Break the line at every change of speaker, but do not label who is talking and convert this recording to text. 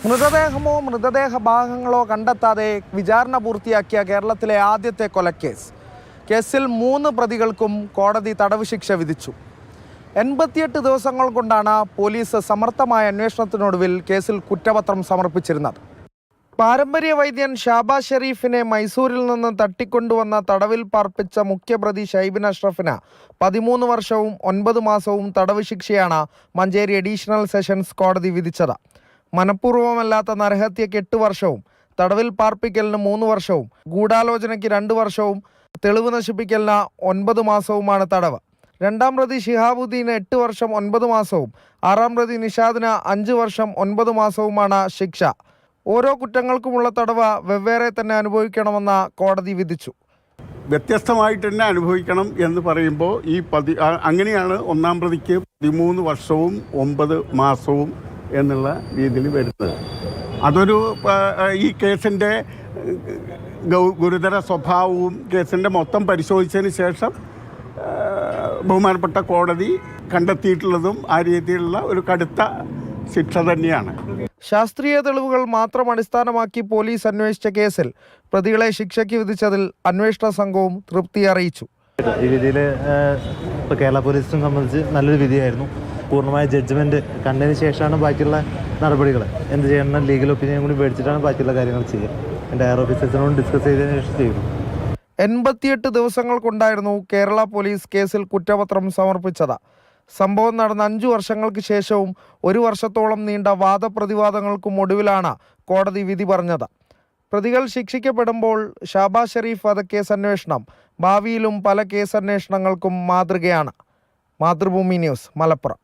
മൃതദേഹമോ മൃതദേഹ ഭാഗങ്ങളോ കണ്ടെത്താതെ വിചാരണ പൂർത്തിയാക്കിയ കേരളത്തിലെ ആദ്യത്തെ കൊലക്കേസ്. കേസിൽ 3 പ്രതികൾക്കും കോടതി തടവ് ശിക്ഷ വിധിച്ചു. 88 ദിവസങ്ങൾ കൊണ്ടാണ് പോലീസ് സമർത്ഥമായ അന്വേഷണത്തിനൊടുവിൽ കേസിൽ കുറ്റപത്രം സമർപ്പിച്ചിരുന്നത്. പാരമ്പര്യ വൈദ്യൻ ഷാബാസ് ഷെരീഫിനെ മൈസൂരിൽ നിന്ന് തട്ടിക്കൊണ്ടുവന്ന തടവിൽ പാർപ്പിച്ച മുഖ്യപ്രതി ഷൈബിൻ അഷ്റഫിന് 13 വർഷവും 9 മാസവും തടവ് ശിക്ഷയാണ് മഞ്ചേരി അഡീഷണൽ സെഷൻസ് കോടതി വിധിച്ചത്. മനഃപൂർവ്വമല്ലാത്ത നരഹത്യയ്ക്ക് 8 വർഷവും, തടവിൽ പാർപ്പിക്കലിന് 3 വർഷവും, ഗൂഢാലോചനയ്ക്ക് 2 വർഷവും, തെളിവ് നശിപ്പിക്കലിന് 9 മാസവുമാണ് തടവ്. 2-ാം പ്രതി ഷിഹാബുദ്ദീന് 8 വർഷം 9 മാസവും 6-ാം പ്രതി നിഷാദിന് 5 വർഷം 9 മാസവുമാണ് ശിക്ഷ. ഓരോ കുറ്റങ്ങൾക്കുമുള്ള തടവ് വെവ്വേറെ തന്നെ അനുഭവിക്കണമെന്ന് കോടതി വിധിച്ചു.
വ്യത്യസ്തമായിട്ട് തന്നെ അനുഭവിക്കണം എന്ന് പറയുമ്പോൾ അങ്ങനെയാണ് 1-ാം പ്രതിക്ക് 13 വർഷവും 9 മാസവും എന്നുള്ള രീതിയിൽ വരുന്നത്. അതൊരു ഈ കേസിൻ്റെ ഗുരുതര സ്വഭാവവും കേസിൻ്റെ മൊത്തം പരിശോധിച്ചതിന് ശേഷം ബഹുമാനപ്പെട്ട കോടതി കണ്ടെത്തിയിട്ടുള്ളതും ആ രീതിയിലുള്ള ഒരു കടുത്ത ശിക്ഷ തന്നെയാണ്.
ശാസ്ത്രീയ തെളിവുകൾ മാത്രം അടിസ്ഥാനമാക്കി പോലീസ് അന്വേഷിച്ച കേസിൽ പ്രതികളെ ശിക്ഷയ്ക്ക് വിധിച്ചതിൽ അന്വേഷണ സംഘവും തൃപ്തി അറിയിച്ചു.
ഈ വിധിയിൽ ഇപ്പോൾ കേരള പോലീസിനെ സംബന്ധിച്ച് നല്ലൊരു വിധിയായിരുന്നു. പൂർണ്ണമായ ജഡ്ജ്മെൻറ്റ് കണ്ടതിന് ശേഷമാണ് ബാക്കിയുള്ള നടപടികൾ എന്ത് ചെയ്യണം, ലീഗൽ ഒപ്പീനിയൻ കൂടി മേടിച്ചിട്ടാണ് ബാക്കിയുള്ള കാര്യങ്ങൾ ചെയ്യുക. എൻ്റെ ഹയർ ഓഫീസേഴ്സിനോട് ഡിസ്കസ് ചെയ്തതിന് ശേഷം ചെയ്യുന്നു.
88 ദിവസങ്ങൾ കൊണ്ടായിരുന്നു കേരള പോലീസ് കേസിൽ കുറ്റപത്രം സമർപ്പിച്ചത്. സംഭവം നടന്ന 5 വർഷങ്ങൾക്ക് ശേഷവും 1 വർഷത്തോളം നീണ്ട വാദപ്രതിവാദങ്ങൾക്കും ഒടുവിലാണ് കോടതി വിധി പറഞ്ഞത്. പ്രതികൾ ശിക്ഷിക്കപ്പെടുമ്പോൾ ഷാബാസ് ഷെരീഫ് വധക്കേസ് അന്വേഷണം ഭാവിയിലും പല കേസന്വേഷണങ്ങൾക്കും മാതൃകയാണ്. മാതൃഭൂമി ന്യൂസ്, മലപ്പുറം.